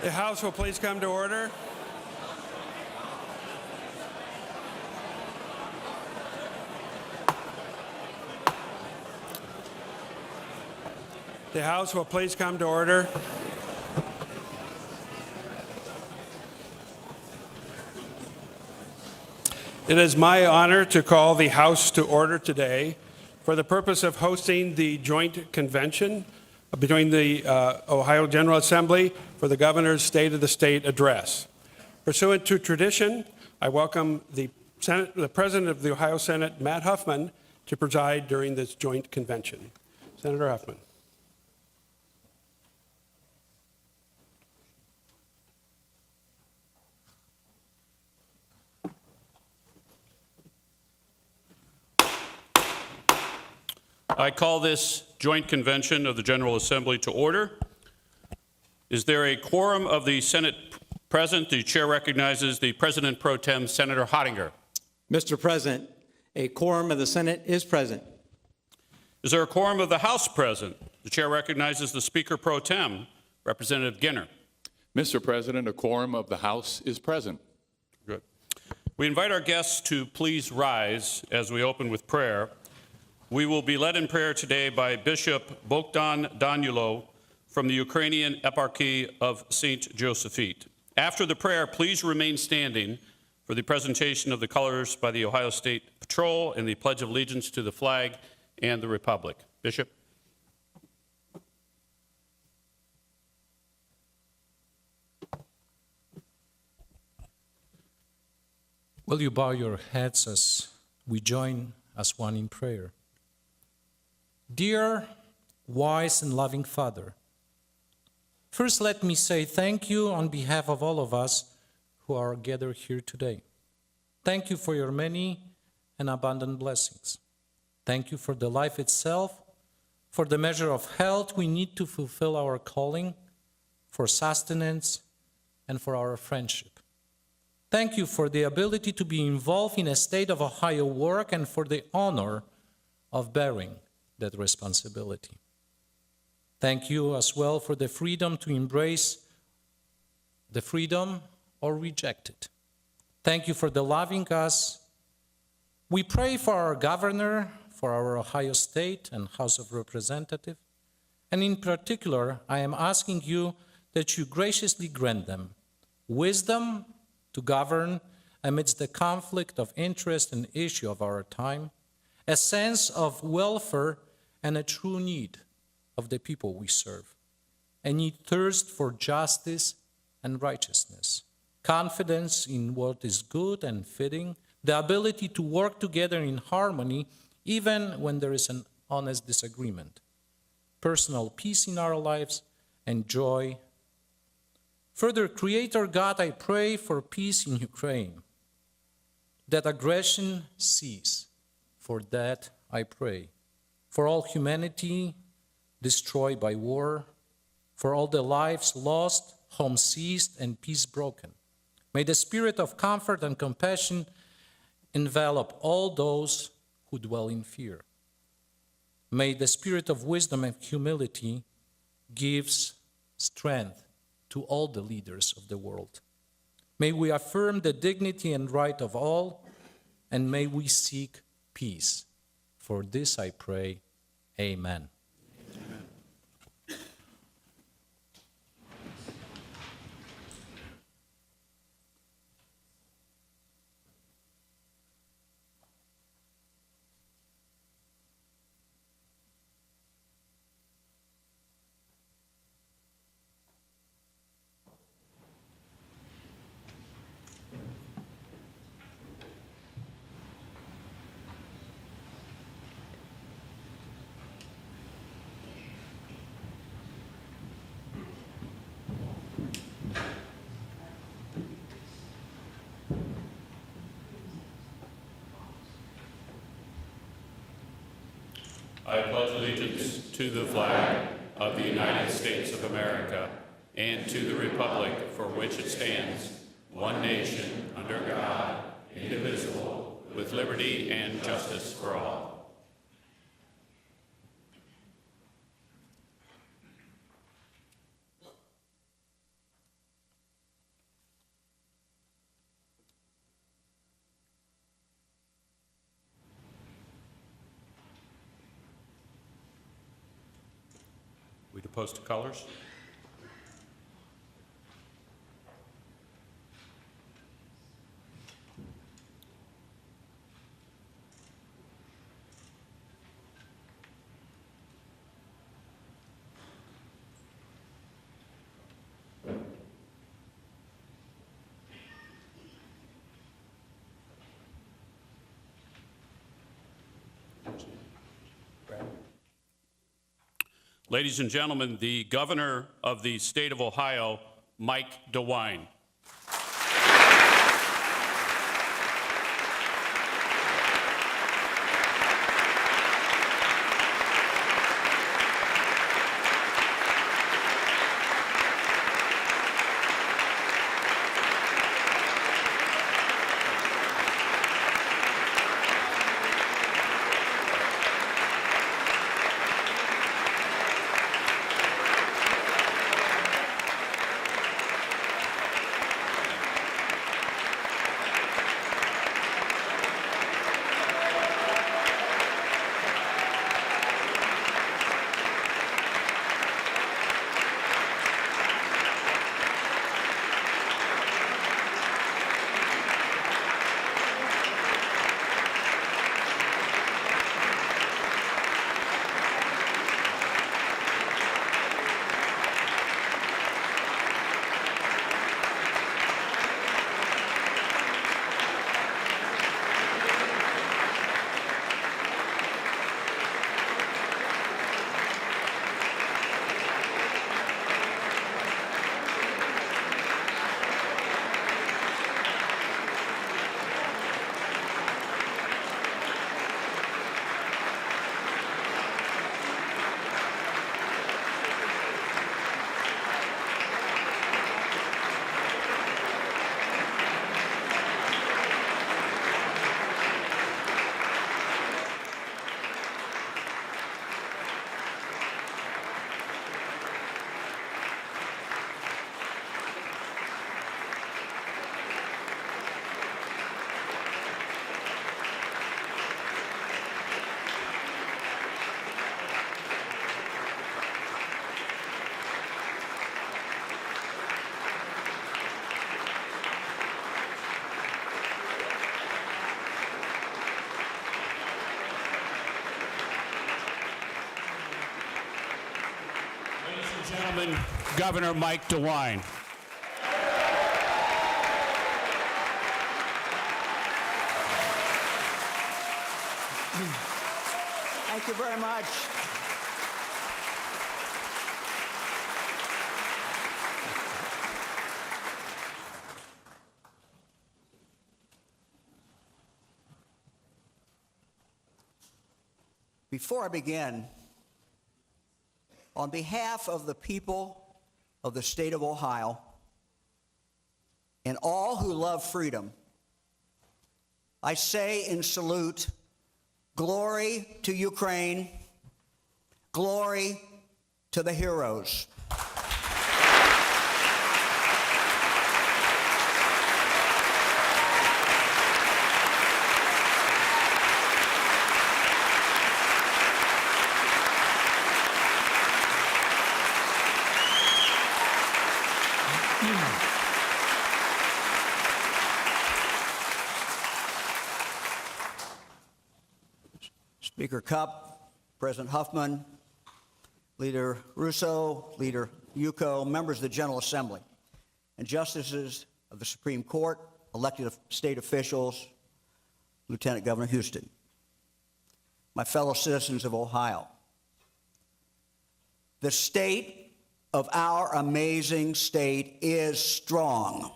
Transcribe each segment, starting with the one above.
The House will please come to order. The House will please come to order. It is my honor to call the House to order today for the purpose of hosting the joint convention between the Ohio General Assembly for the Governor's State of the State address. Pursuant to tradition, I welcome the President of the Ohio Senate, Matt Huffman, to preside during this joint convention. Senator Huffman. I call this joint convention of the General Assembly to order. Is there a quorum of the Senate present? The chair recognizes the President Pro Tem, Senator Hottinger. Mr. President, a quorum of the Senate is present. Is there a quorum of the House present? The chair recognizes the Speaker Pro Tem, Representative Ginner. Mr. President, a quorum of the House is present. Good. We invite our guests to please rise as we open with prayer. We will be led in prayer today by Bishop Bogdan Danulo from the Ukrainian Eparchy of St. Josephite. After the prayer, please remain standing for the presentation of the colors by the Ohio State Patrol and the Pledge of Allegiance to the flag and the Republic. Bishop. Will you bow your heads as we join as one in prayer? Dear, wise and loving Father, first let me say thank you on behalf of all of us who are gathered here today. Thank you for your many and abundant blessings. Thank you for the life itself, for the measure of health we need to fulfill our calling, for sustenance, and for our friendship. Thank you for the ability to be involved in a state of Ohio work and for the honor of bearing that responsibility. Thank you as well for the freedom to embrace the freedom or reject it. Thank you for the loving us. We pray for our governor, for our Ohio State and House of Representatives, and in particular, I am asking you that you graciously grant them wisdom to govern amidst the conflict of interest and issue of our time, a sense of welfare and a true need of the people we serve, a need thirst for justice and righteousness, confidence in what is good and fitting, the ability to work together in harmony even when there is an honest disagreement, personal peace in our lives, and joy. Further, Creator God, I pray for peace in Ukraine, that aggression cease. For that I pray. For all humanity destroyed by war, for all the lives lost, homes seized, and peace broken. May the spirit of comfort and compassion envelop all those who dwell in fear. May the spirit of wisdom and humility give strength to all the leaders of the world. May we affirm the dignity and right of all, and may we seek peace. For this I pray, amen. I pledge allegiance to the flag of the United States of America and to the republic for which it stands, one nation, under God, indivisible, with liberty and justice for all. post to colors. Ladies and gentlemen, the Governor of the State of Ohio, Mike DeWine. Gentlemen, Governor Mike DeWine. Thank you very much. Before I begin, on behalf of the people of the state of Ohio and all who love freedom, I say in salute, glory to Ukraine, glory to the heroes. Speaker Cupp, President Huffman, Leader Russo, Leader Yuko, members of the General Assembly, and justices of the Supreme Court, elected state officials, Lieutenant Governor Houston, my fellow citizens of Ohio. The state of our amazing state is strong.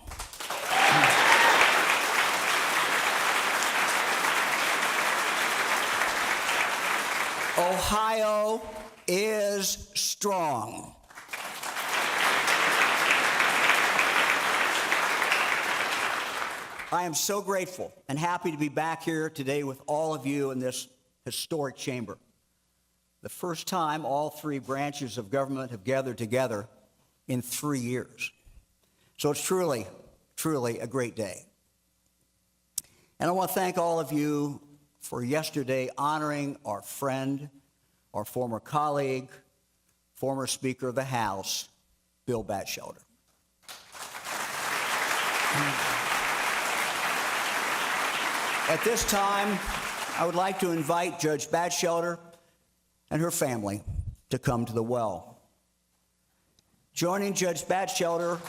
Ohio is strong. I am so grateful and happy to be back here today with all of you in this historic chamber. The first time all three branches of government have gathered together in 3 years. So it's truly, truly a great day. And I want to thank all of you for yesterday honoring our friend, our former colleague, former Speaker of the House, Bill Batchelder. At this time, I would like to invite Judge Batchelder and her family to come to the well. Joining Judge Batchelder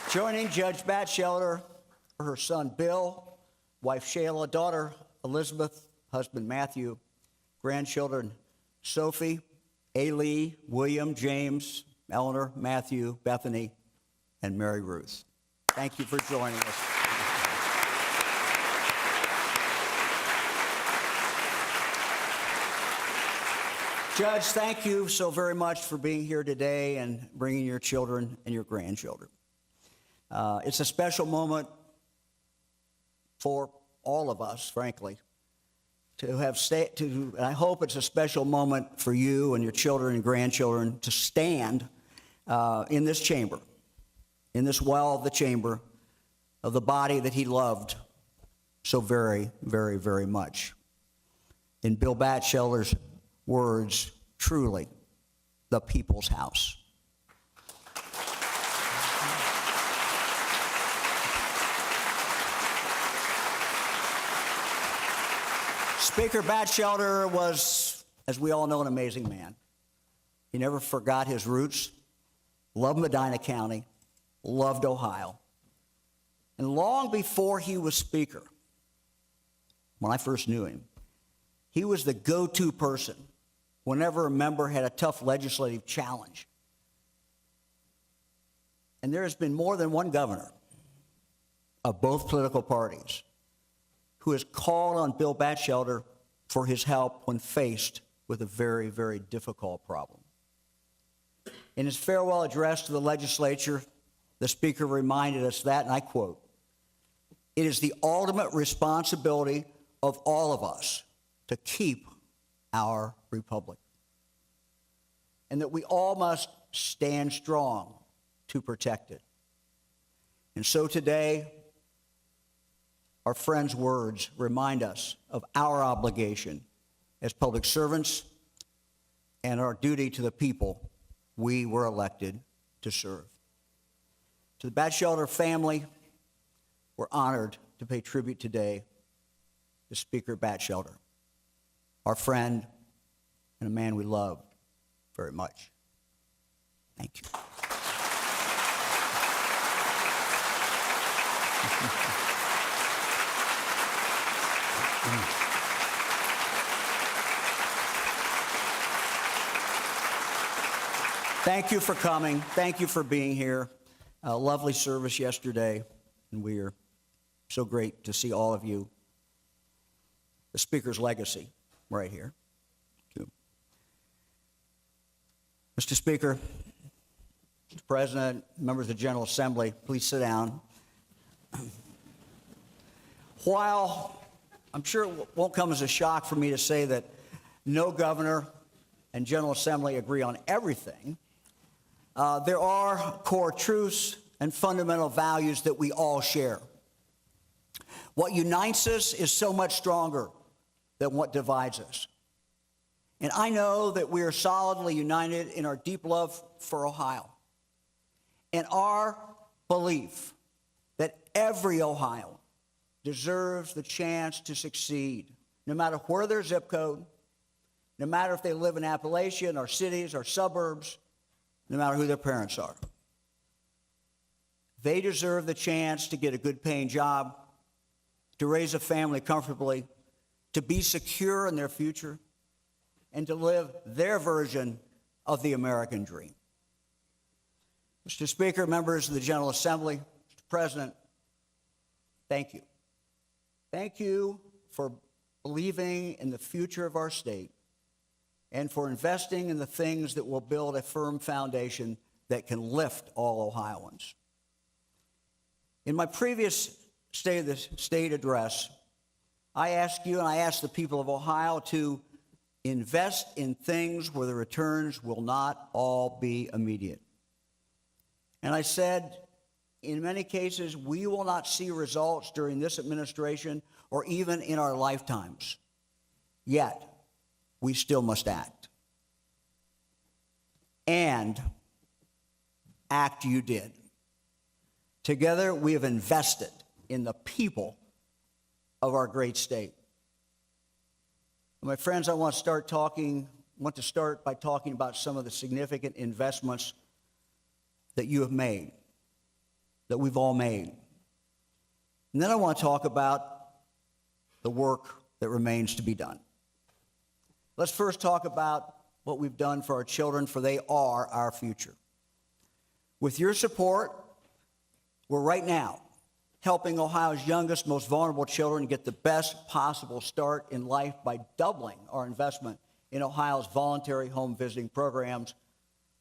Joining Judge Batchelder are her son Bill, wife Shayla, daughter Elizabeth, husband Matthew, grandchildren Sophie, Ailey, William, James, Eleanor, Matthew, Bethany, and Mary Ruth. Thank you for joining us. Judge, thank you so very much for being here today and bringing your children and your grandchildren. It's a special moment for all of us, frankly, to have and I hope it's a special moment for you and your children and grandchildren to stand in this chamber, in this well of the chamber of the body that he loved so very, very, very much. In Bill Batchelder's words, truly, the people's house. Speaker Batchelder was, as we all know, an amazing man. He never forgot his roots, loved Medina County, loved Ohio. And long before he was Speaker, when I first knew him, he was the go-to person whenever a member had a tough legislative challenge. And there has been more than one governor of both political parties who has called on Bill Batchelder for his help when faced with a very, very difficult problem. In his farewell address to the legislature, the Speaker reminded us that, and I quote, "It is the ultimate responsibility of all of us to keep our republic, and that we all must stand strong to protect it." And so today, our friend's words remind us of our obligation as public servants and our duty to the people we were elected to serve. To the Batchelder family, we're honored to pay tribute today to Speaker Batchelder, our friend and a man we love very much. Thank you. Thank you for coming. Thank you for being here. A lovely service yesterday, and we are so great to see all of you. The Speaker's legacy right here. Thank you. Mr. Speaker, Mr. President, members of the General Assembly, please sit down. While I'm sure it won't come as a shock for me to say that no governor and General Assembly agree on everything, there are core truths and fundamental values that we all share. What unites us is so much stronger than what divides us. And I know that we are solidly united in our deep love for Ohio and our belief that every Ohioan deserves the chance to succeed, no matter where their zip code, no matter if they live in Appalachia, in our cities, our suburbs, no matter who their parents are. They deserve the chance to get a good paying job, to raise a family comfortably, to be secure in their future, and to live their version of the American dream. Mr. Speaker, members of the General Assembly, Mr. President, thank you. Thank you for believing in the future of our state and for investing in the things that will build a firm foundation that can lift all Ohioans. In my previous State of the State address, I asked you and I asked the people of Ohio to Invest in things where the returns will not all be immediate. And I said, in many cases, we will not see results during this administration or even in our lifetimes. Yet, we still must act. And act you did. Together, we have invested in the people of our great state. My friends, I want to start by talking about some of the significant investments that you have made, that we've all made. And then I want to talk about the work that remains to be done. Let's first talk about what we've done for our children, for they are our future. With your support, we're right now helping Ohio's youngest, most vulnerable children get the best possible start in life by doubling our investment in Ohio's voluntary home visiting programs,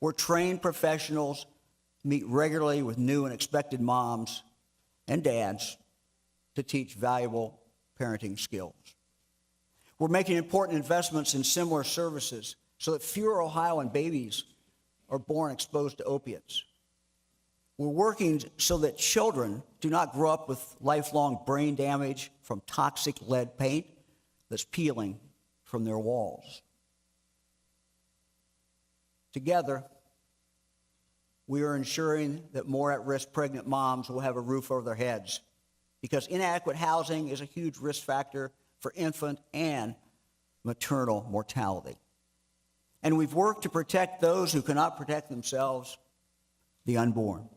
where trained professionals meet regularly with new and expected moms and dads to teach valuable parenting skills. We're making important investments in similar services so that fewer Ohioan babies are born exposed to opiates. We're working so that children do not grow up with lifelong brain damage from toxic lead paint that's peeling from their walls. Together, we are ensuring that more at-risk pregnant moms will have a roof over their heads, because inadequate housing is a huge risk factor for infant and maternal mortality. And we've worked to protect those who cannot protect themselves, the unborn.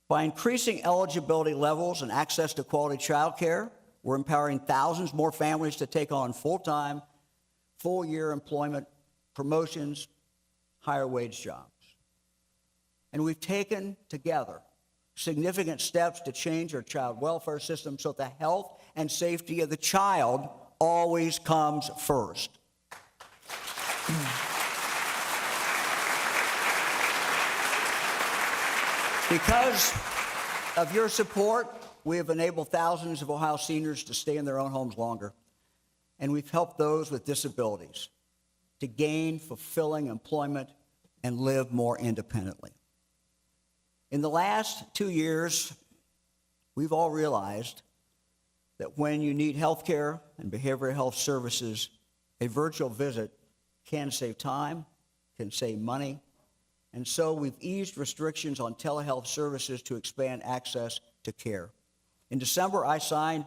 By increasing eligibility levels and access to quality child care, we're empowering thousands more families to take on full-time, full-year employment, promotions, higher wage jobs. And we've taken together significant steps to change our child welfare system so that the health and safety of the child always comes first. Because of your support, we have enabled thousands of Ohio seniors to stay in their own homes longer. And we've helped those with disabilities to gain fulfilling employment and live more independently. In the last 2 years, we've all realized that when you need health care and behavioral health services, a virtual visit can save time, can save money, and so we've eased restrictions on telehealth services to expand access to care. In December, I signed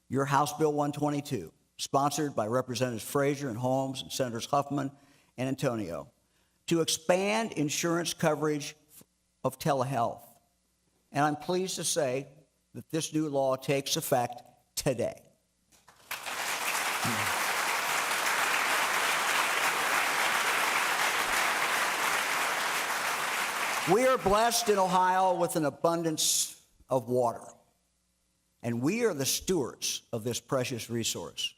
your House Bill 122, sponsored by Representatives Frazier and Holmes and Senators Huffman and Antonio, to expand insurance coverage of telehealth. And I'm pleased to say that this new law takes effect today. We are blessed in Ohio with an abundance of water, and we are the stewards of this precious resource.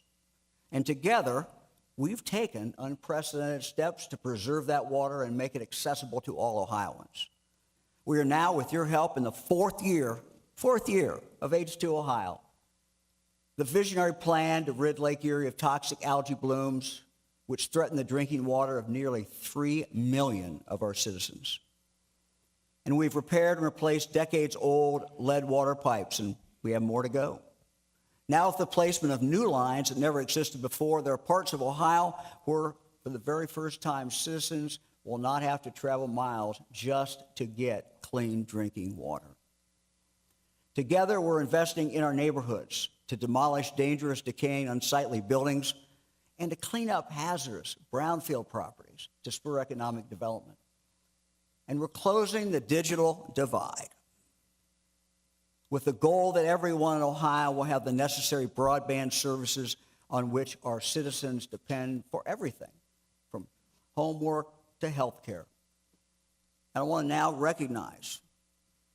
And together, we've taken unprecedented steps to preserve that water and make it accessible to all Ohioans. We are now, with your help, in the fourth year of H2 Ohio. The visionary plan to rid Lake Erie of toxic algae blooms, which threaten the drinking water of nearly 3 million of our citizens. And we've repaired and replaced decades-old lead water pipes, and we have more to go. Now, with the placement of new lines that never existed before, there are parts of Ohio where, for the very first time, citizens will not have to travel miles just to get clean drinking water. Together, we're investing in our neighborhoods to demolish dangerous, decaying, unsightly buildings and to clean up hazardous brownfield properties to spur economic development. And we're closing the digital divide with the goal that everyone in Ohio will have the necessary broadband services on which our citizens depend for everything, from homework to health care. And I want to now recognize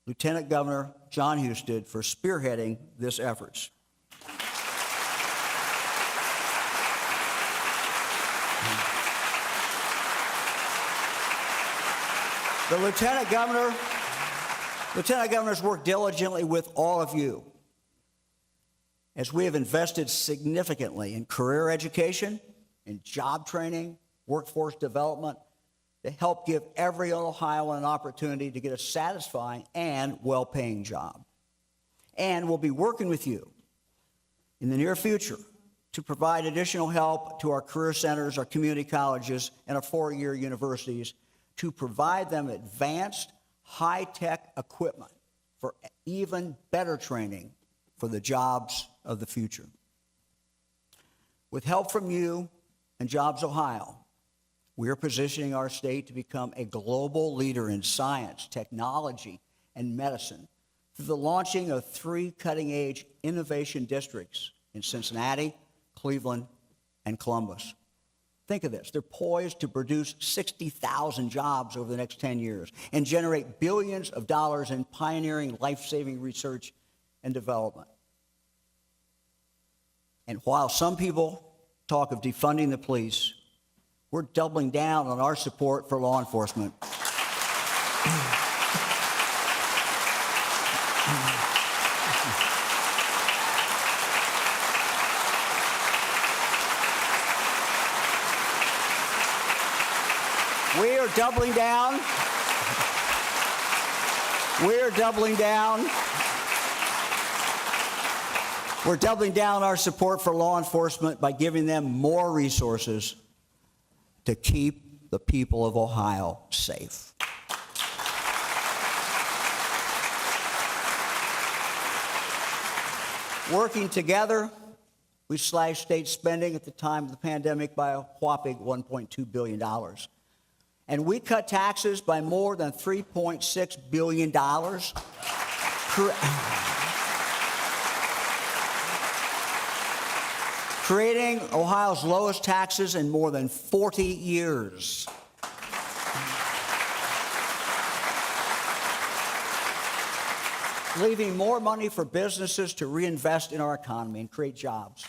Lieutenant Governor John Husted for spearheading this effort. The Lieutenant Governor's worked diligently with all of you as we have invested significantly in career education in job training, workforce development, to help give every Ohioan an opportunity to get a satisfying and well-paying job. And we'll be working with you in the near future to provide additional help to our career centers, our community colleges, and our four-year universities to provide them advanced, high-tech equipment for even better training for the jobs of the future. With help from you and Jobs Ohio, we are positioning our state to become a global leader in science, technology, and medicine through the launching of 3 cutting-edge innovation districts in Cincinnati, Cleveland, and Columbus. Think of this. They're poised to produce 60,000 jobs over the next 10 years and generate billions of dollars in pioneering life-saving research and development. And while some people talk of defunding the police, we're doubling down on our support for law enforcement. We are doubling down. We're doubling down. We're doubling down our support for law enforcement by giving them more resources to keep the people of Ohio safe. Working together, we slashed state spending at the time of the pandemic by a whopping $1.2 billion. And we cut taxes by more than $3.6 billion. Creating Ohio's lowest taxes in more than 40 years. Leaving more money for businesses to reinvest in our economy and create jobs.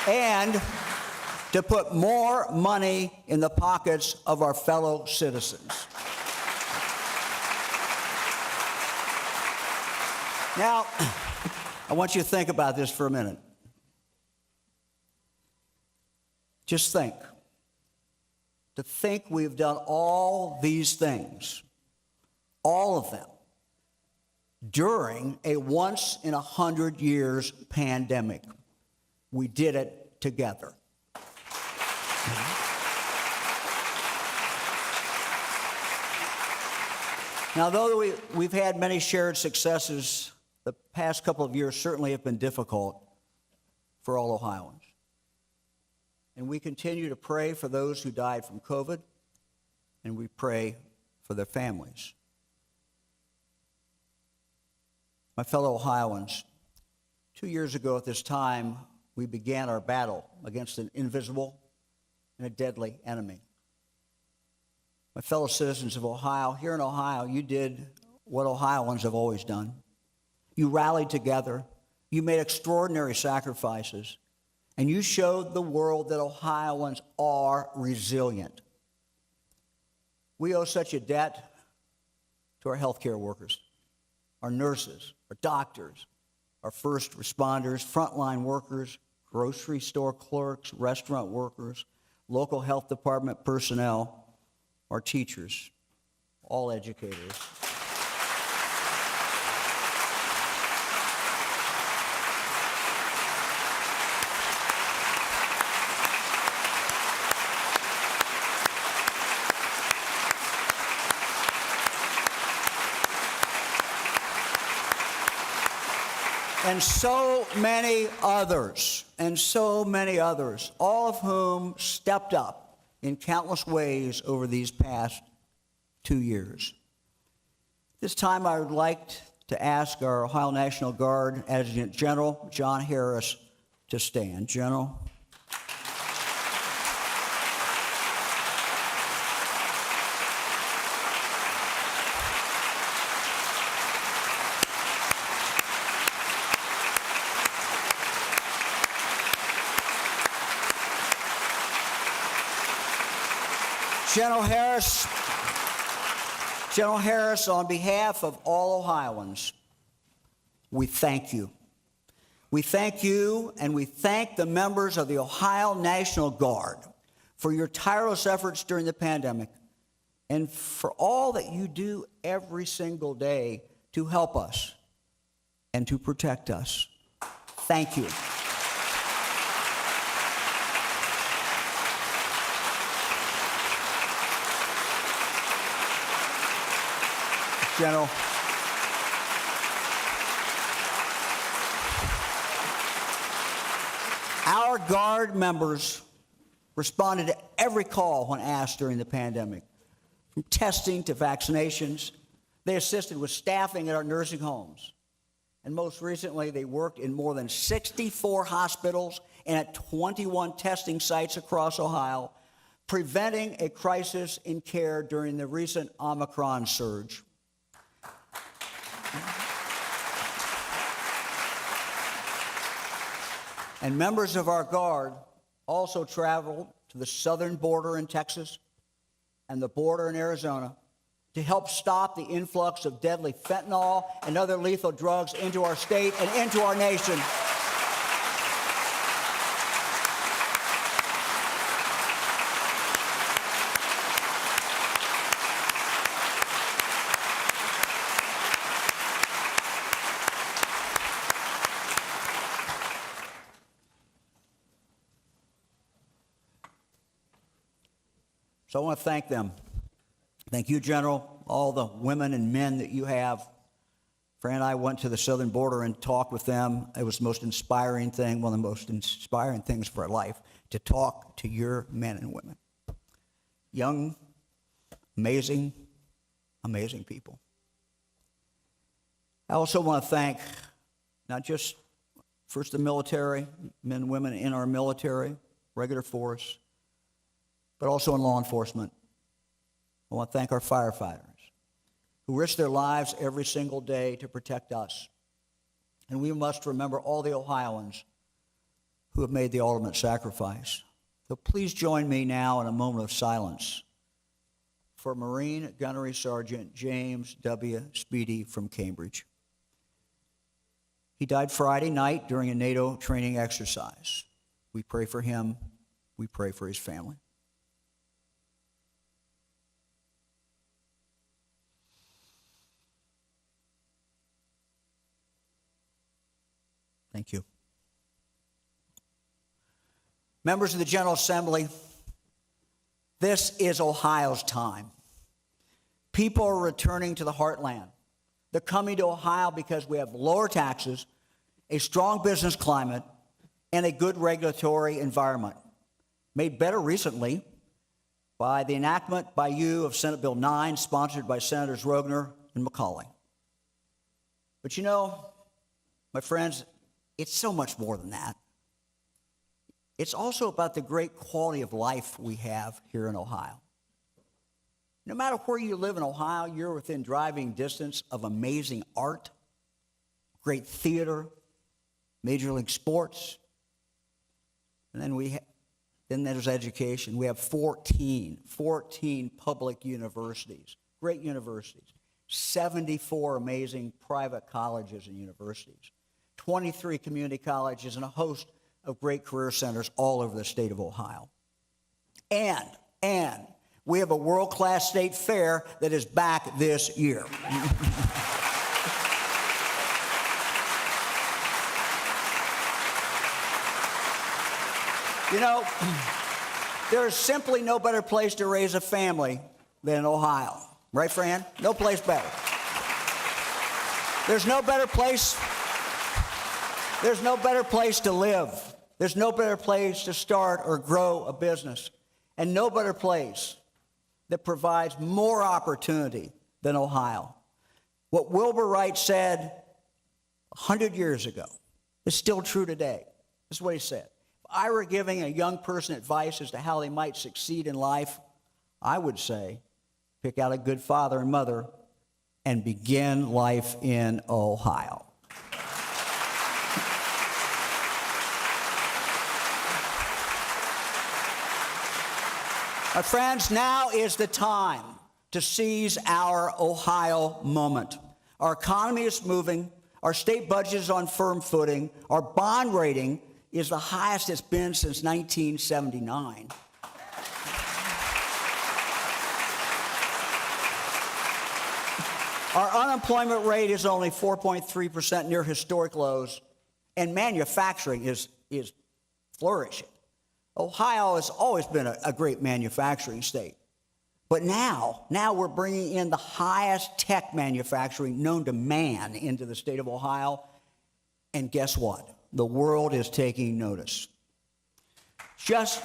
And to put more money in the pockets of our fellow citizens. Now, I want you to think about this for a minute. Just think. To think we've done all these things, all of them, during a once-in-100-years pandemic. We did it together. Now, though we've had many shared successes, the past couple of years certainly have been difficult for all Ohioans. And we continue to pray for those who died from COVID, and we pray for their families. My fellow Ohioans, 2 years ago at this time, we began our battle against an invisible and a deadly enemy. My fellow citizens of Ohio, here in Ohio, you did what Ohioans have always done. You rallied together, you made extraordinary sacrifices, and you showed the world that Ohioans are resilient. We owe such a debt to our healthcare workers, our nurses, our doctors, our first responders, frontline workers, grocery store clerks, restaurant workers, local health department personnel, our teachers, all educators. And so many others, all of whom stepped up in countless ways over these past 2 years. This time I would like to ask our Ohio National Guard Adjutant General John Harris to stand. General. General Harris, on behalf of all Ohioans, we thank you. We thank you, and we thank the members of the Ohio National Guard for your tireless efforts during the pandemic and for all that you do every single day to help us and to protect us. Thank you. General. Our Guard members responded to every call when asked during the pandemic, from testing to vaccinations. They assisted with staffing at our nursing homes. And most recently, they worked in more than 64 hospitals and at 21 testing sites across Ohio, preventing a crisis in care during the recent Omicron surge. And members of our Guard also traveled to the southern border in Texas and the border in Arizona to help stop the influx of deadly fentanyl and other lethal drugs into our state and into our nation. So I want to thank them. Thank you, General, all the women and men that you have. Fran and I went to the southern border and talked with them. It was the most inspiring thing, one of the most inspiring things for our life, to talk to your men and women. Young, amazing, amazing people. I also want to thank not just first the military, men and women in our military, regular force, but also in law enforcement. I want to thank our firefighters who risk their lives every single day to protect us. And we must remember all the Ohioans who have made the ultimate sacrifice. So please join me now in a moment of silence for Marine Gunnery Sergeant James W. Speedy from Cambridge. He died Friday night during a NATO training exercise. We pray for him. We pray for his family. Thank you. Members of the General Assembly, this is Ohio's time. People are returning to the heartland. They're coming to Ohio because we have lower taxes, a strong business climate, and a good regulatory environment, made better recently by the enactment by you of Senate Bill 9, sponsored by Senators Rogner and McCauley. But you know, my friends, it's so much more than that. It's also about the great quality of life we have here in Ohio. No matter where you live in Ohio, you're within driving distance of amazing art, great theater, major league sports, and then there's education. We have 14 public universities, great universities, 74 amazing private colleges and universities, 23 community colleges, and a host of great career centers all over the state of Ohio. And we have a world-class state fair that is back this year. You know, there is simply no better place to raise a family than Ohio. Right, Fran? No place better. There's no better place to live. There's no better place to start or grow a business. And no better place that provides more opportunity than Ohio. What Wilbur Wright said 100 years ago is still true today. This is what he said. If I were giving a young person advice as to how they might succeed in life, I would say, pick out a good father and mother and begin life in Ohio. My friends, now is the time to seize our Ohio moment. Our economy is moving, Our state budget is on firm footing. Our bond rating is the highest it's been since 1979. Our unemployment rate is only 4.3%, near historic lows, and manufacturing is flourishing. Ohio has always been a great manufacturing state. But now we're bringing in the highest tech manufacturing known to man into the state of Ohio. And guess what? The world is taking notice. Just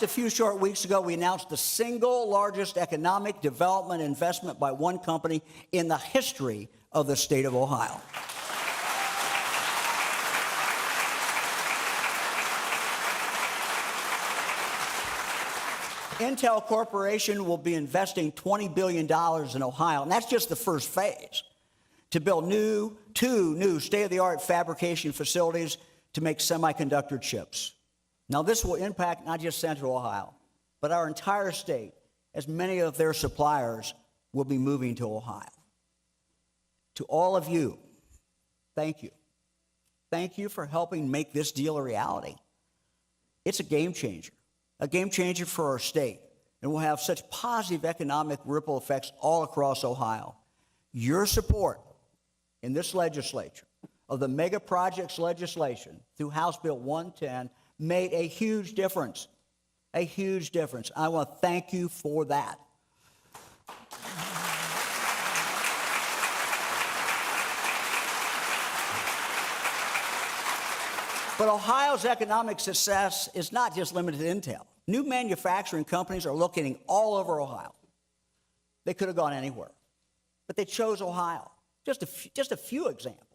a few short weeks ago, we announced the single largest economic development investment by one company in the history of the state of Ohio. Intel Corporation will be investing $20 billion in Ohio, and that's just the first phase, to build two new state-of-the-art fabrication facilities to make semiconductor chips. Now, this will impact not just Central Ohio, but our entire state, as many of their suppliers will be moving to Ohio. To all of you, thank you. Thank you for helping make this deal a reality. It's a game changer for our state, and will have such positive economic ripple effects all across Ohio. Your support in this legislature of the mega projects legislation through House Bill 110 made a huge difference. A huge difference. I want to thank you for that. But Ohio's economic success is not just limited to Intel. New manufacturing companies are locating all over Ohio. They could have gone anywhere, but they chose Ohio. Just a few examples.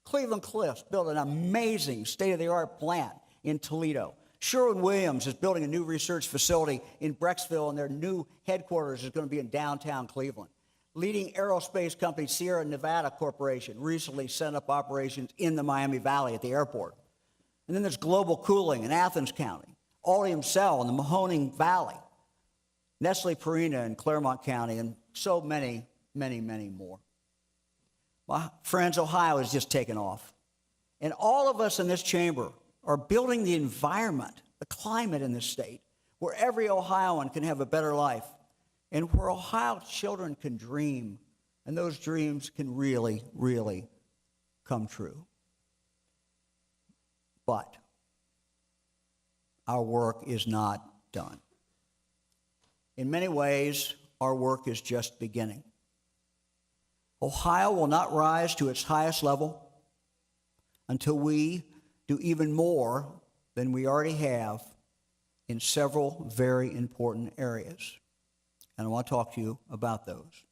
Cleveland-Cliffs built an amazing state-of-the-art plant in Toledo. Sherwin-Williams is building a new research facility in Brecksville, and their new headquarters is going to be in downtown Cleveland. Leading aerospace company Sierra Nevada Corporation recently set up operations in the Miami Valley at the airport. And then there's Global Cooling in Athens County, Aldium Cell in the Mahoning Valley, Nestle Purina in Claremont County, and so many, many, many more. My friends, Ohio has just taken off. And all of us in this chamber are building the environment, the climate in this state, where every Ohioan can have a better life, and where Ohio children can dream, and those dreams can really, really come true. But our work is not done. In many ways, our work is just beginning. Ohio will not rise to its highest level until we do even more than we already have in several very important areas. And I want to talk to you about those.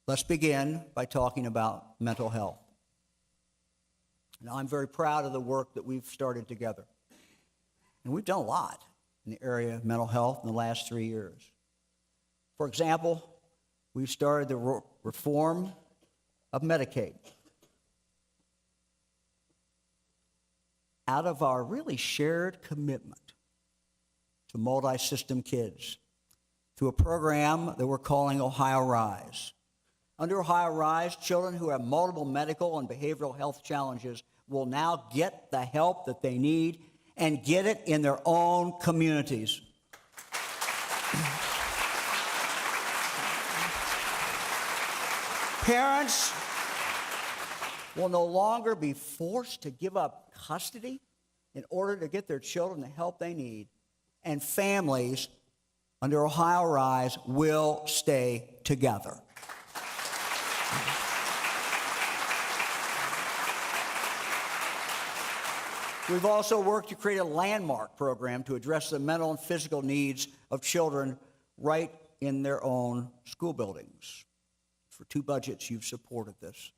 Let's begin by talking about mental health. Now, I'm very proud of the work that we've started together. And we've done a lot in the area of mental health in the last 3 years. For example, we started the reform of Medicaid. Out of our really shared commitment to multi-system kids through a program that we're calling Ohio Rise. Under Ohio Rise, children who have multiple medical and behavioral health challenges will now get the help that they need and get it in their own communities. Parents will no longer be forced to give up custody in order to get their children the help they need, and families under Ohio Rise will stay together. We've also worked to create a landmark program to address the mental and physical needs of children right in their own school buildings. For 2 budgets, you've supported this.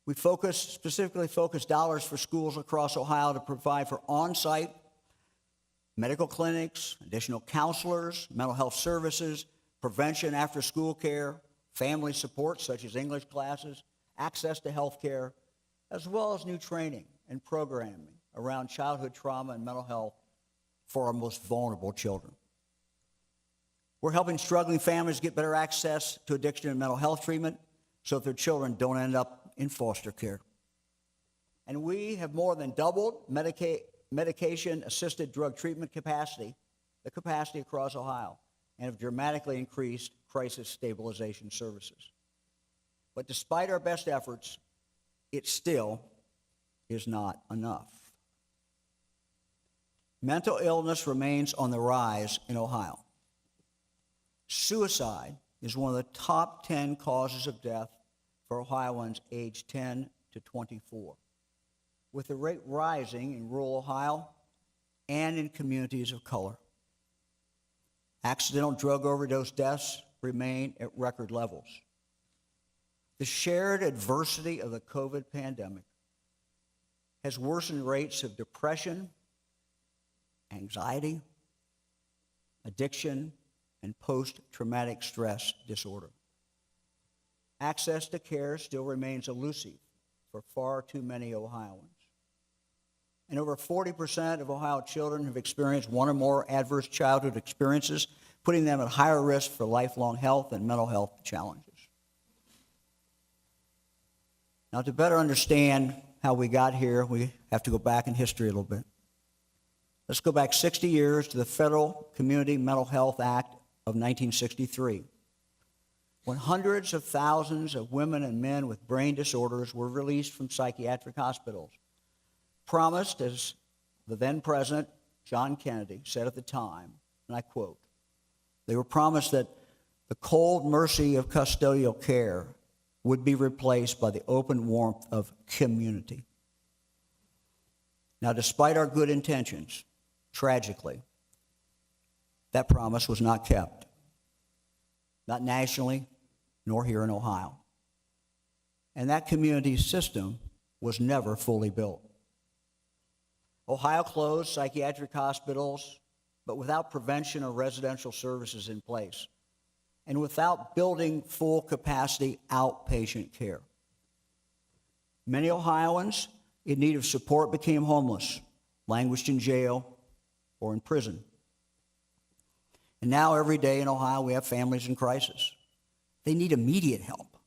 We specifically focus dollars for schools across Ohio to provide for on-site medical clinics, additional counselors, mental health services, prevention after school care, family support such as English classes, access to health care, as well as new training and programming around childhood trauma and mental health for our most vulnerable children. We're helping struggling families get better access to addiction and mental health treatment so that their children don't end up in foster care. And we have more than doubled medication-assisted drug treatment capacity, the capacity across Ohio, and have dramatically increased crisis stabilization services. But despite our best efforts, it still is not enough. Mental illness remains on the rise in Ohio. Suicide is one of the top 10 causes of death for Ohioans aged 10 to 24, with the rate rising in rural Ohio and in communities of color. Accidental drug overdose deaths remain at record levels. The shared adversity of the COVID pandemic has worsened rates of depression, anxiety, addiction, and post-traumatic stress disorder. Access to care still remains elusive for far too many Ohioans. And over 40% of Ohio children have experienced one or more adverse childhood experiences, putting them at higher risk for lifelong health and mental health challenges. Now, to better understand how we got here, we have to go back in history a little bit. Let's go back 60 years to the Federal Community Mental Health Act of 1963, when hundreds of thousands of women and men with brain disorders were released from psychiatric hospitals, promised, as the then President John Kennedy said at the time, and I quote, they were promised that the cold mercy of custodial care would be replaced by the open warmth of community. Now, despite our good intentions, tragically, that promise was not kept, not nationally, nor here in Ohio. And that community system was never fully built. Ohio closed psychiatric hospitals, but without prevention or residential services in place, and without building full capacity outpatient care. Many Ohioans in need of support became homeless, languished in jail, or in prison. And now every day in Ohio we have families in crisis. They need immediate help.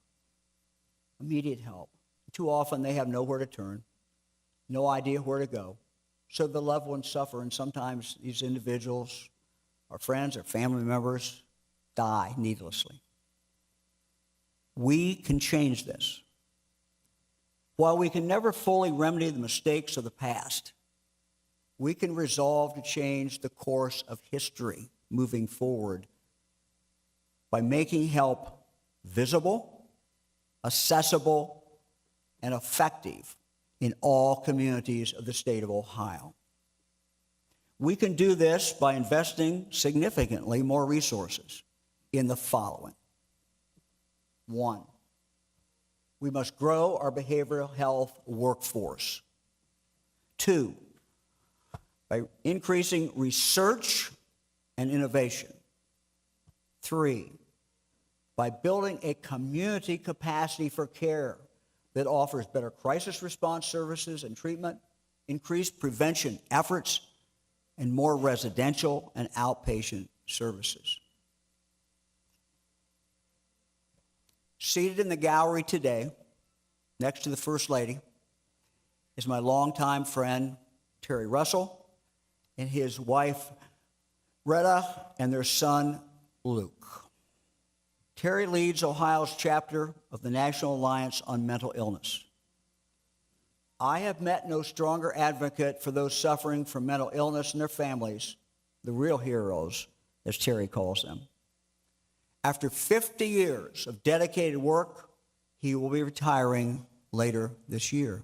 Immediate help. Too often they have nowhere to turn, no idea where to go. So the loved ones suffer, and sometimes these individuals, our friends, our family members, die needlessly. We can change this. While we can never fully remedy the mistakes of the past, we can resolve to change the course of history moving forward by making help visible, accessible, and effective in all communities of the state of Ohio. We can do this by investing significantly more resources in the following. 1, we must grow our behavioral health workforce. 2, by increasing research and innovation. 3, by building a community capacity for care that offers better crisis response services and treatment, increased prevention efforts, and more residential and outpatient services. Seated in the gallery today, next to the First Lady, is my longtime friend, Terry Russell, and his wife, Retta, and their son, Luke. Terry leads Ohio's chapter of the National Alliance on Mental Illness. I have met no stronger advocate for those suffering from mental illness and their families, the real heroes, as Terry calls them. After 50 years of dedicated work, he will be retiring later this year.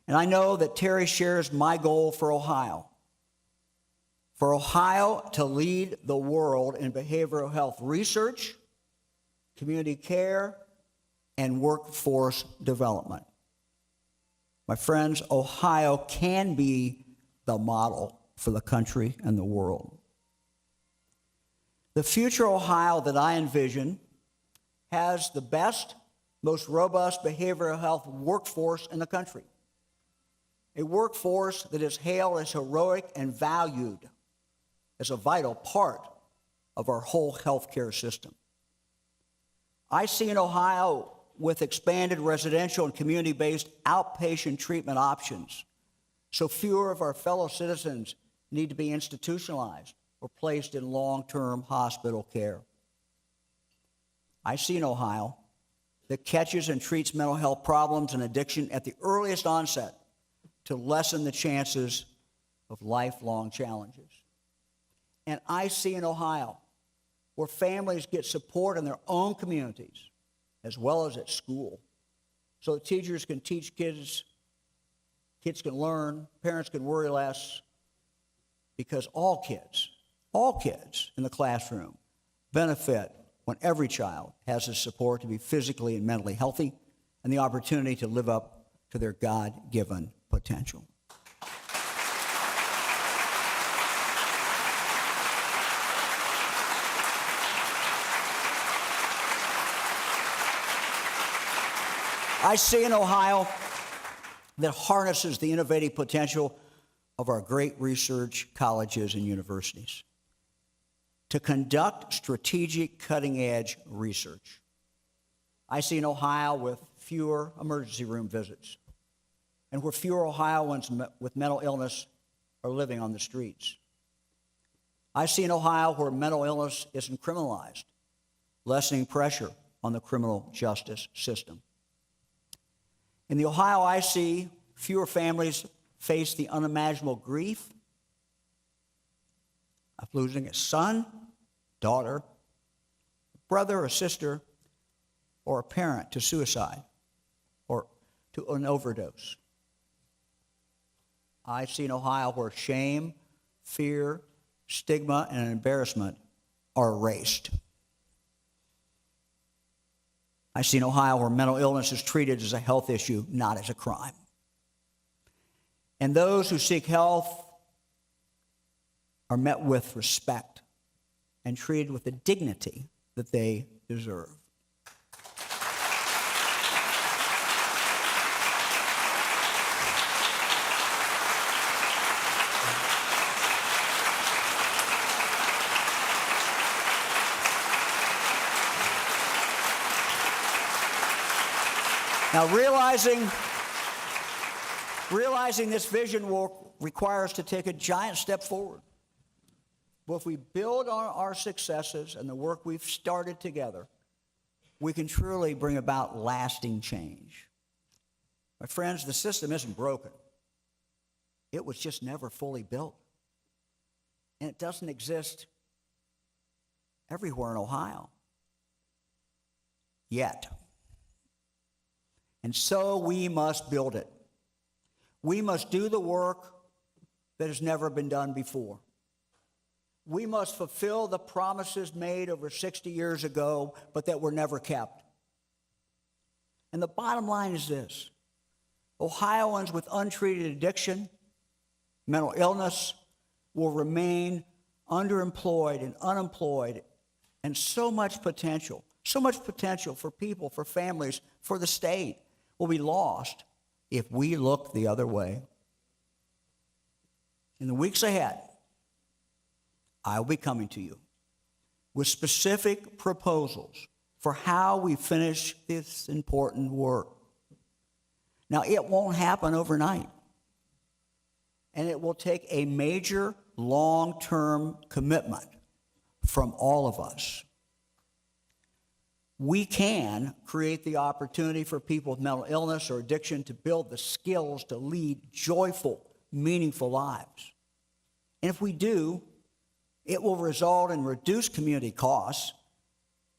And I know that Terry shares my goal for Ohio to lead the world in behavioral health research, community care, and workforce development. My friends, Ohio can be the model for the country and the world. The future Ohio that I envision has the best, most robust behavioral health workforce in the country. A workforce that is hailed as heroic and valued as a vital part of our whole healthcare system. I see an Ohio with expanded residential and community-based outpatient treatment options, so fewer of our fellow citizens need to be institutionalized or placed in long-term hospital care. I see an Ohio that catches and treats mental health problems and addiction at the earliest onset to lessen the chances of lifelong challenges. And I see an Ohio where families get support in their own communities as well as at school, so that teachers can teach kids, kids can learn, parents can worry less, because all kids in the classroom benefit when every child has the support to be physically and mentally healthy and the opportunity to live up to their God-given potential. I see an Ohio that harnesses the innovative potential of our great research colleges and universities to conduct strategic cutting-edge research. I see an Ohio with fewer emergency room visits and where fewer Ohioans with mental illness are living on the streets. I see an Ohio where mental illness isn't criminalized, lessening pressure on the criminal justice system. In the Ohio I see, fewer families face the unimaginable grief of losing a son, daughter, brother or sister, or a parent to suicide or to an overdose. I see an Ohio where shame, fear, stigma, and embarrassment are erased. I see an Ohio where mental illness is treated as a health issue, not as a crime. And those who seek health are met with respect and treated with the dignity that they deserve. Now, realizing this vision will require us to take a giant step forward. But if we build on our successes and the work we've started together, we can truly bring about lasting change. My friends, the system isn't broken. It was just never fully built. And it doesn't exist everywhere in Ohio yet. And so we must build it. We must do the work that has never been done before. We must fulfill the promises made over 60 years ago, but that were never kept. And the bottom line is this: Ohioans with untreated addiction, mental illness, will remain underemployed and unemployed, and so much potential for people, for families, for the state will be lost if we look the other way. In the weeks ahead, I will be coming to you with specific proposals for how we finish this important work. Now, it won't happen overnight, and it will take a major long-term commitment from all of us. We can create the opportunity for people with mental illness or addiction to build the skills to lead joyful, meaningful lives. And if we do, it will result in reduced community costs,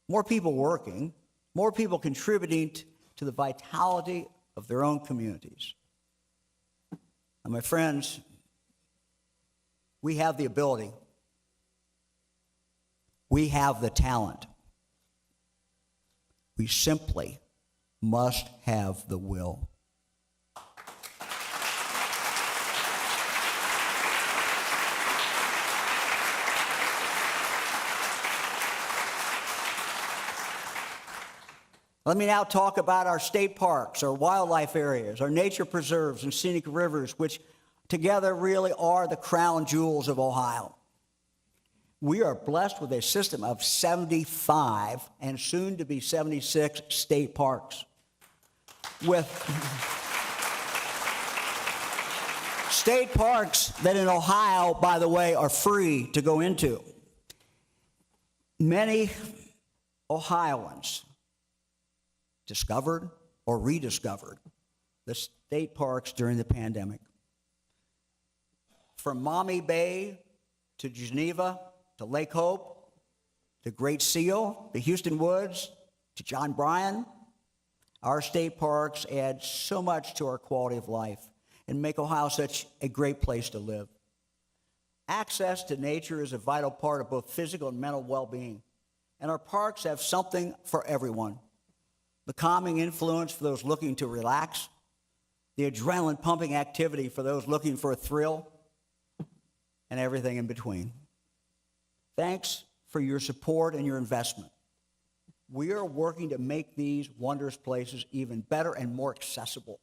more people working, more people contributing to the vitality of their own communities. And my friends, we have the ability. We have the talent. We simply must have the will. Let me now talk about our state parks, our wildlife areas, our nature preserves and scenic rivers, which together really are the crown jewels of Ohio. We are blessed with a system of 75 and soon to be 76 state parks. With state parks that in Ohio, by the way, are free to go into. Many Ohioans discovered or rediscovered the state parks during the pandemic. From Maumee Bay to Geneva to Lake Hope to Great Seal, the Houston Woods to John Bryan, our state parks add so much to our quality of life and make Ohio such a great place to live. Access to nature is a vital part of both physical and mental well-being, and our parks have something for everyone. The calming influence for those looking to relax, the adrenaline-pumping activity for those looking for a thrill, and everything in between. Thanks for your support and your investment. We are working to make these wondrous places even better and more accessible.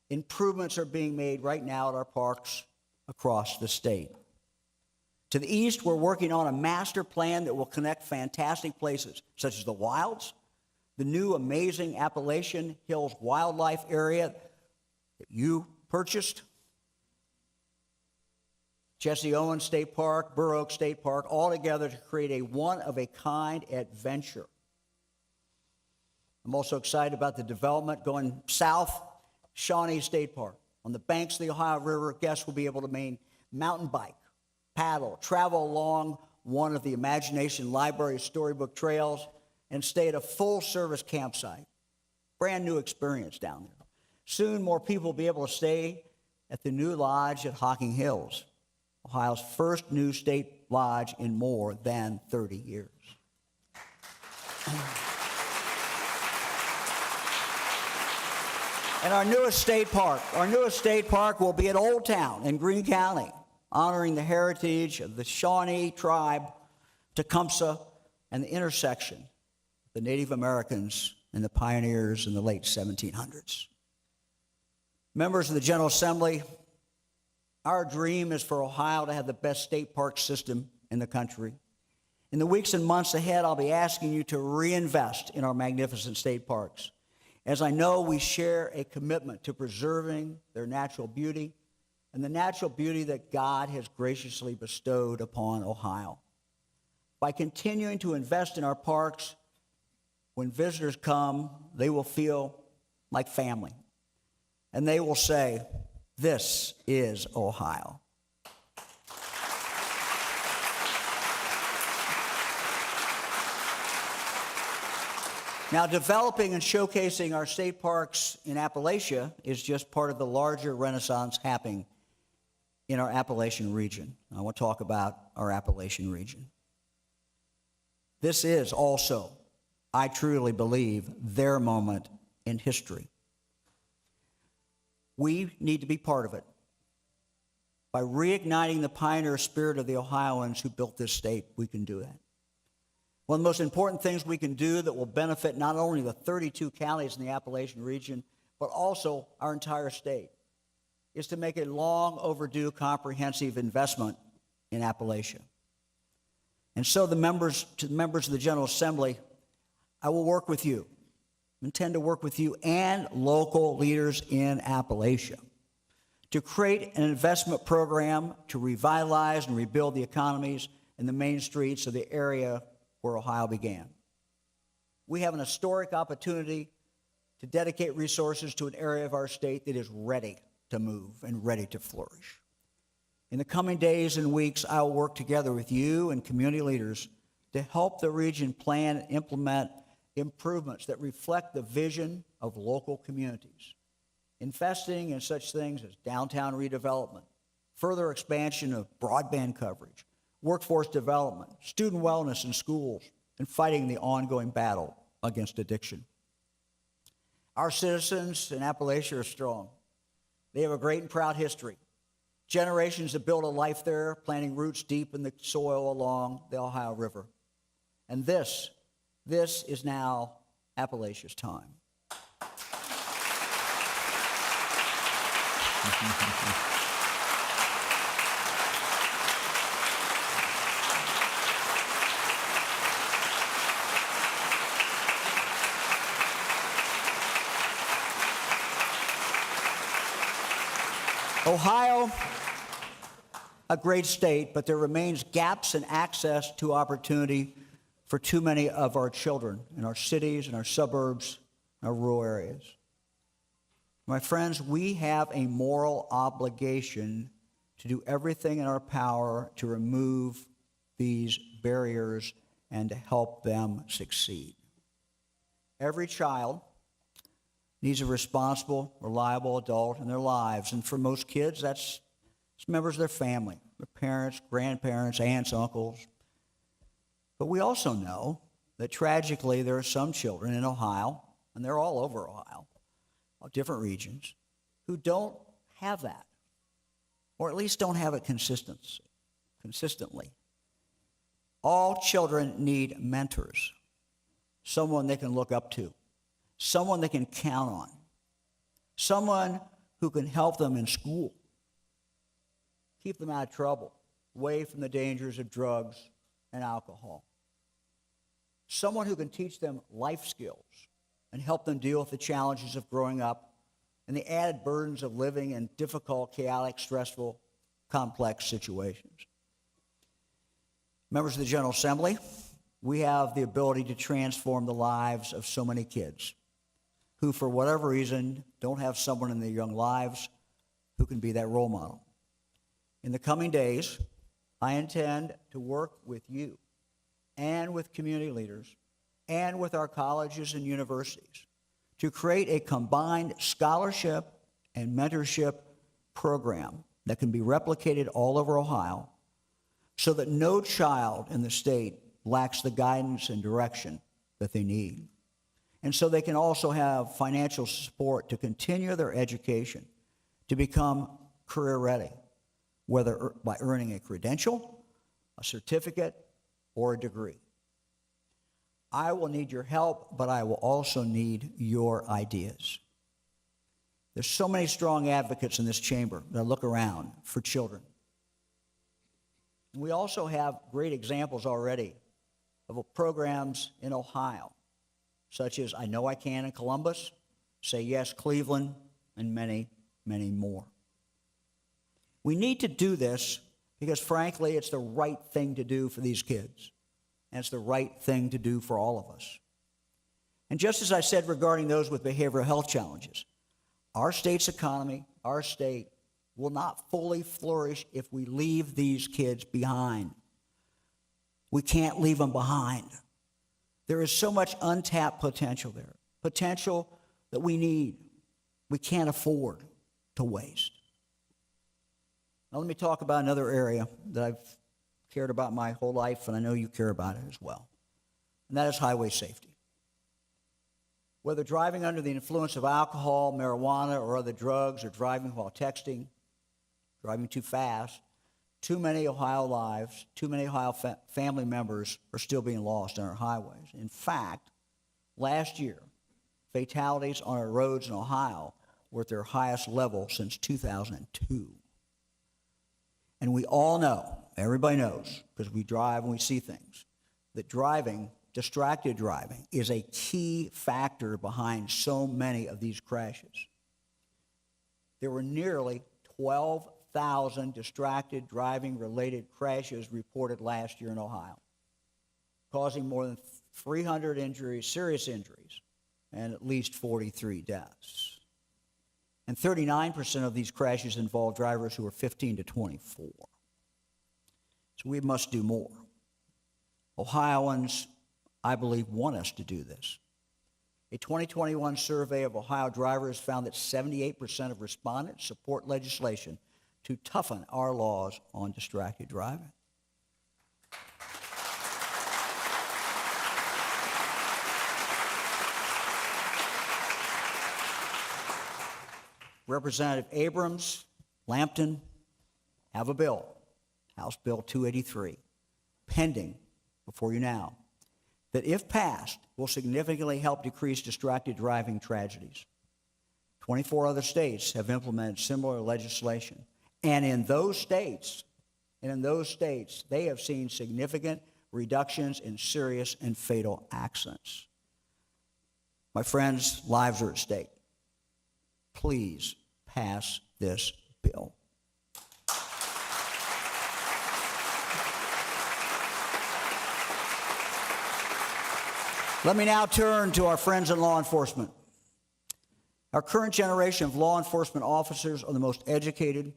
Improvements are being made right now at our parks across the state. To the east, we're working on a master plan that will connect fantastic places such as the Wilds, the new amazing Appalachian Hills Wildlife Area that you purchased, Jesse Owens State Park, Burr Oak State Park, all together to create a one-of-a-kind adventure. I'm also excited about the development going south, Shawnee State Park. On the banks of the Ohio River, guests will be able to mountain bike, paddle, travel along one of the Imagination Library's storybook trails, and stay at a full-service campsite. Brand new experience down there. Soon, more people will be able to stay at the new lodge at Hocking Hills, Ohio's first new state lodge in more than 30 years. And our newest state park will be at Old Town in Greene County, honoring the heritage of the Shawnee tribe, Tecumseh, and the intersection of the Native Americans and the pioneers in the late 1700s. Members of the General Assembly, our dream is for Ohio to have the best state park system in the country. In the weeks and months ahead, I'll be asking you to reinvest in our magnificent state parks, as I know we share a commitment to preserving their natural beauty and the natural beauty that God has graciously bestowed upon Ohio. By continuing to invest in our parks, when visitors come, they will feel like family. And they will say, "This is Ohio." Now, developing and showcasing our state parks in Appalachia is just part of the larger renaissance happening in our Appalachian region. I want to talk about our Appalachian region. This is also, I truly believe, their moment in history. We need to be part of it by reigniting the pioneer spirit of the Ohioans who built this state. We can do that. One of the most important things we can do that will benefit not only the 32 counties in the Appalachian region, but also our entire state, is to make a long overdue comprehensive investment in Appalachia. And so to the members of the General Assembly, I will work with you, intend to work with you and local leaders in Appalachia to create an investment program to revitalize and rebuild the economies and the main streets of the area where Ohio began. We have an historic opportunity to dedicate resources to an area of our state that is ready to move and ready to flourish. In the coming days and weeks, I will work together with you and community leaders to help the region plan and implement improvements that reflect the vision of local communities, investing in such things as downtown redevelopment, further expansion of broadband coverage, workforce development, student wellness in schools, and fighting the ongoing battle against addiction. Our citizens in Appalachia are strong. They have a great and proud history. Generations have built a life there, planting roots deep in the soil along the Ohio River. And this is now Appalachia's time. Ohio, a great state, but there remains gaps in access to opportunity for too many of our children in our cities, in our suburbs, in our rural areas. My friends, we have a moral obligation to do everything in our power to remove these barriers and to help them succeed. Every child needs a responsible, reliable adult in their lives, and for most kids, that's members of their family, their parents, grandparents, aunts, uncles. But we also know that tragically there are some children in Ohio, and they're all over Ohio, different regions, who don't have that, or at least don't have it consistently. All children need mentors, someone they can look up to, someone they can count on, someone who can help them in school, keep them out of trouble, away from the dangers of drugs and alcohol, someone who can teach them life skills and help them deal with the challenges of growing up and the added burdens of living in difficult, chaotic, stressful, complex situations. Members of the General Assembly, we have the ability to transform the lives of so many kids who, for whatever reason, don't have someone in their young lives who can be that role model. In the coming days, I intend to work with you and with community leaders and with our colleges and universities to create a combined scholarship and mentorship program that can be replicated all over Ohio so that no child in the state lacks the guidance and direction that they need. And so they can also have financial support to continue their education, to become career ready, whether by earning a credential, a certificate, or a degree. I will need your help, but I will also need your ideas. There's so many strong advocates in this chamber that look around for children. And we also have great examples already of programs in Ohio, such as I Know I Can in Columbus, Say Yes Cleveland, and many, many more. We need to do this because, frankly, it's the right thing to do for these kids. And it's the right thing to do for all of us. And just as I said regarding those with behavioral health challenges, our state's economy, our state, will not fully flourish if we leave these kids behind. We can't leave them behind. There is so much untapped potential there, potential that we can't afford to waste. Now let me talk about another area that I've cared about my whole life, and I know you care about it as well, and that is highway safety. Whether driving under the influence of alcohol, marijuana, or other drugs, or driving while texting, driving too fast, too many Ohio lives, too many Ohio family members are still being lost on our highways. In fact, last year, fatalities on our roads in Ohio were at their highest level since 2002. And we all know, everybody knows, because we drive and we see things, that distracted driving, is a key factor behind so many of these crashes. There were nearly 12,000 distracted driving-related crashes reported last year in Ohio, causing more than 300 injuries, serious injuries, and at least 43 deaths. And 39% of these crashes involve drivers who are 15 to 24. So we must do more. Ohioans, I believe, want us to do this. A 2021 survey of Ohio drivers found that 78% of respondents support legislation to toughen our laws on distracted driving. Representative Abrams, Lampton have a bill, House Bill 283, pending before you now, that if passed, will significantly help decrease distracted driving tragedies. 24 other states have implemented similar legislation. And in those states, they have seen significant reductions in serious and fatal accidents. My friends, lives are at stake. Please pass this bill. Let me now turn to our friends in law enforcement. Our current generation of law enforcement officers are the most educated,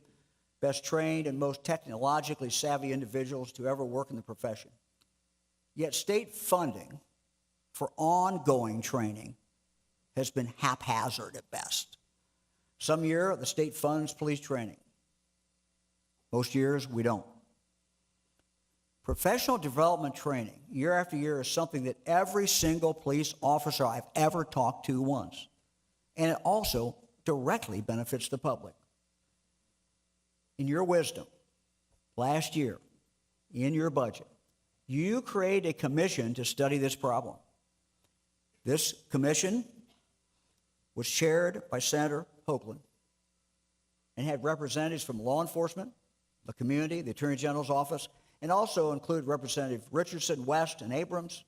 best trained, and most technologically savvy individuals to ever work in the profession. Yet state funding for ongoing training has been haphazard at best. Some year, the state funds police training. Most years, we don't. Professional development training, year after year, is something that every single police officer I've ever talked to wants. And it also directly benefits the public. In your wisdom, last year, in your budget, you created a commission to study this problem. This commission was chaired by Senator Hoagland and had representatives from law enforcement, the community, the Attorney General's office, and also included Representative Richardson, West, and Abrams,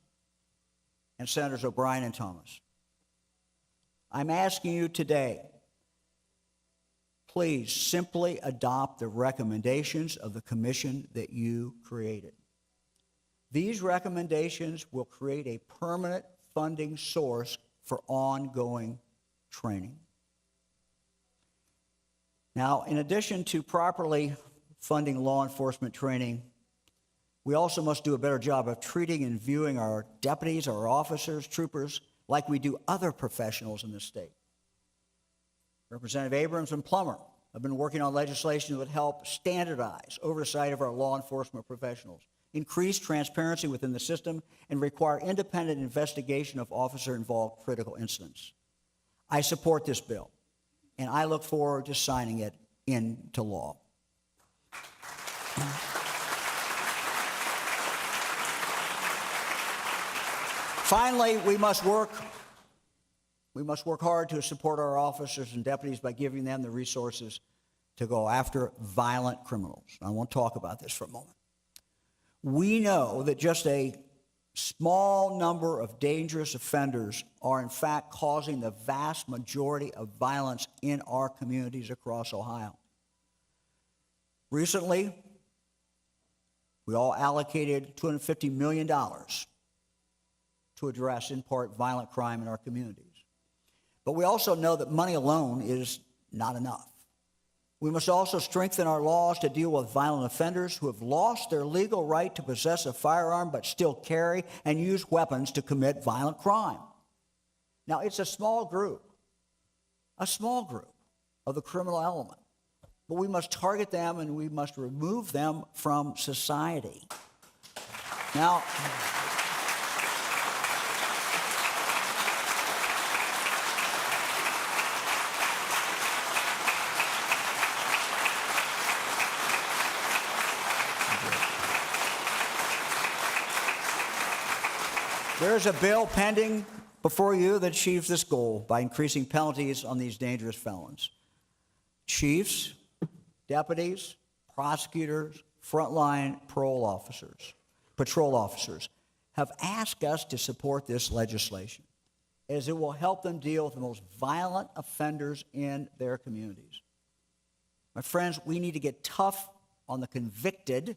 and Senators O'Brien and Thomas. I'm asking you today, please simply adopt the recommendations of the commission that you created. These recommendations will create a permanent funding source for ongoing training. Now, in addition to properly funding law enforcement training, we also must do a better job of treating and viewing our deputies, our officers, troopers, like we do other professionals in this state. Representative Abrams and Plummer have been working on legislation that would help standardize oversight of our law enforcement professionals, increase transparency within the system, and require independent investigation of officer-involved critical incidents. I support this bill, and I look forward to signing it into law. Finally, we must work hard to support our officers and deputies by giving them the resources to go after violent criminals. I want to talk about this for a moment. We know that just a small number of dangerous offenders are in fact causing the vast majority of violence in our communities across Ohio. Recently, we all allocated $250 million to address, in part, violent crime in our communities. But we also know that money alone is not enough. We must also strengthen our laws to deal with violent offenders who have lost their legal right to possess a firearm but still carry and use weapons to commit violent crime. Now, it's a small group of the criminal element, but we must target them and we must remove them from society. Now, there is a bill pending before you that achieves this goal by increasing penalties on these dangerous felons. Chiefs, deputies, prosecutors, frontline patrol officers have asked us to support this legislation as it will help them deal with the most violent offenders in their communities. My friends, we need to get tough on the convicted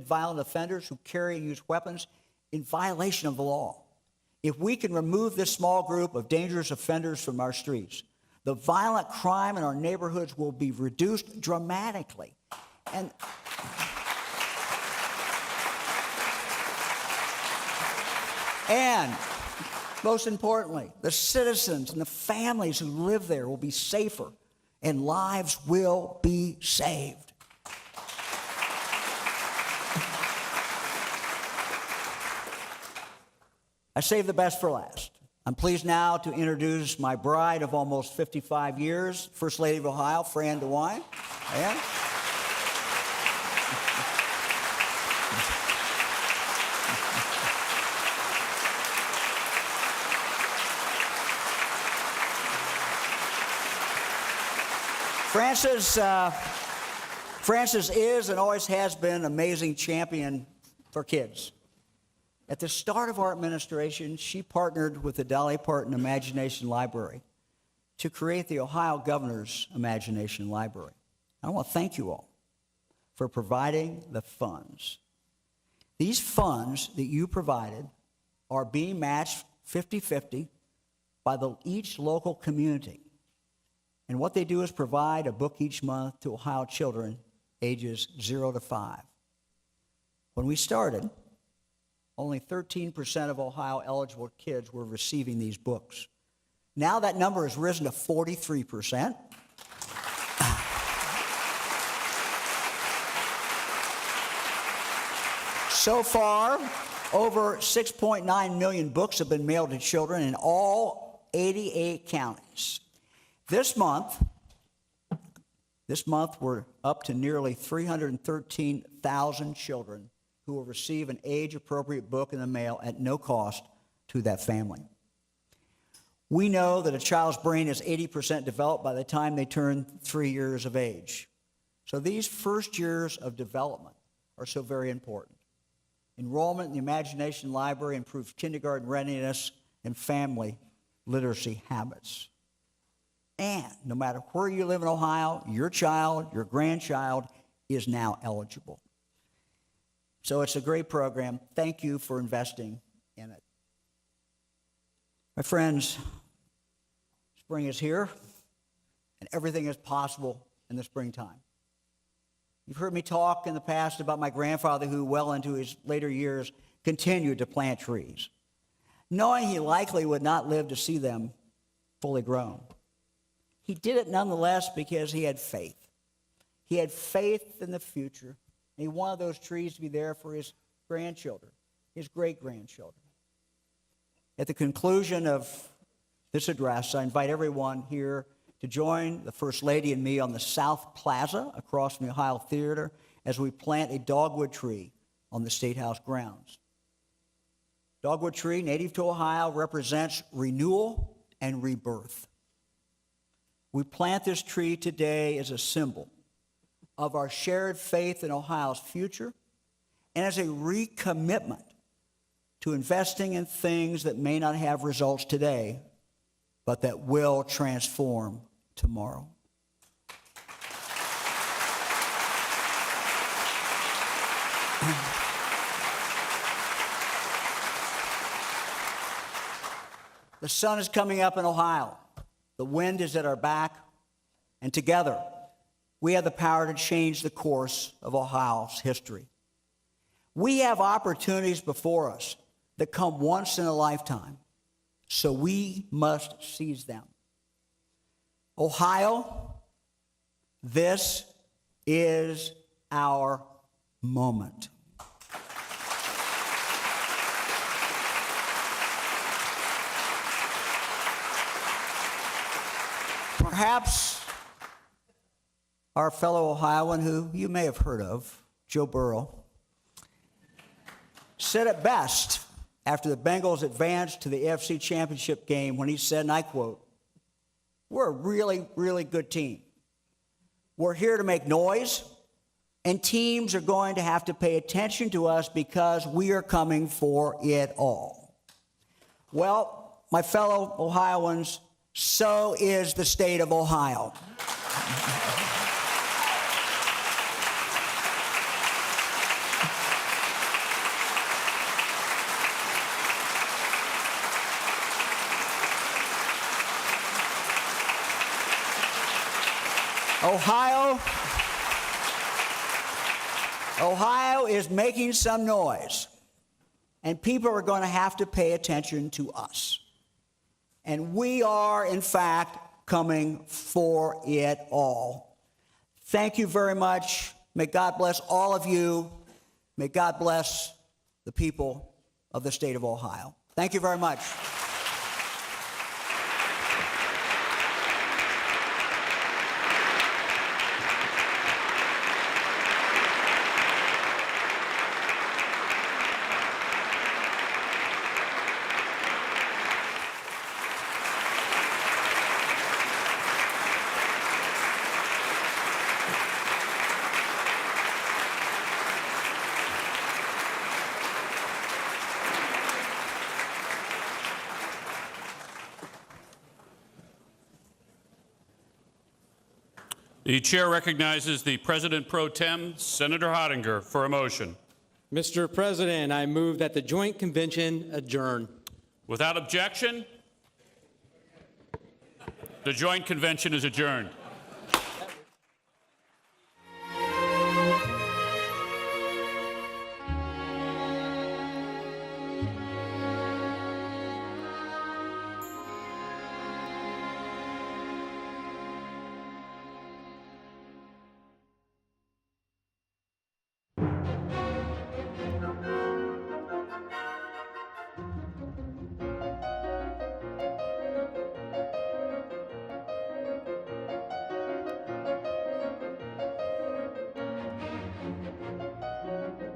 violent offenders who carry and use weapons in violation of the law. If we can remove this small group of dangerous offenders from our streets, the violent crime in our neighborhoods will be reduced dramatically. And most importantly, the citizens and the families who live there will be safer and lives will be saved. I saved the best for last. I'm pleased now to introduce my bride of almost 55 years, First Lady of Ohio, Fran DeWine. And Frances is and always has been an amazing champion for kids. At the start of our administration, she partnered with the Dolly Parton Imagination Library to create the Ohio Governor's Imagination Library. I want to thank you all for providing the funds. These funds that you provided are being matched 50-50 by each local community. And what they do is provide a book each month to Ohio children ages 0 to 5. When we started, only 13% of Ohio eligible kids were receiving these books. Now that number has risen to 43%. So far, over 6.9 million books have been mailed to children in all 88 counties. This month, we're up to nearly 313,000 children who will receive an age-appropriate book in the mail at no cost to that family. We know that a child's brain is 80% developed by the time they turn 3 years of age. So these first years of development are so very important. Enrollment in the Imagination Library improves kindergarten readiness and family literacy habits. And no matter where you live in Ohio, your child, your grandchild is now eligible. So it's a great program. Thank you for investing in it. My friends, spring is here, and everything is possible in the springtime. You've heard me talk in the past about my grandfather who, well into his later years, continued to plant trees, knowing he likely would not live to see them fully grown. He did it nonetheless because he had faith. He had faith in the future, and he wanted those trees to be there for his grandchildren, his great-grandchildren. At the conclusion of this address, I invite everyone here to join the First Lady and me on the South Plaza across from the Ohio Theater as we plant a dogwood tree on the State House grounds. Dogwood tree, native to Ohio, represents renewal and rebirth. We plant this tree today as a symbol of our shared faith in Ohio's future and as a recommitment to investing in things that may not have results today, but that will transform tomorrow. The sun is coming up in Ohio. The wind is at our back, and together we have the power to change the course of Ohio's history. We have opportunities before us that come once in a lifetime, so we must seize them. Ohio, this is our moment. Perhaps our fellow Ohioan, who you may have heard of, Joe Burrow, said it best after the Bengals advanced to the AFC Championship game when he said, and I quote, "We're a really, really good team. We're here to make noise, and teams are going to have to pay attention to us because we are coming for it all." Well, my fellow Ohioans, so is the state of Ohio. Ohio is making some noise, and people are going to have to pay attention to us. And we are, in fact, coming for it all. Thank you very much. May God bless all of you. May God bless the people of the state of Ohio. Thank you very much. The chair recognizes the President Pro Tem, Senator Hottinger, for a motion. Mr. President, I move that the joint convention adjourn. Without objection, the joint convention is adjourned.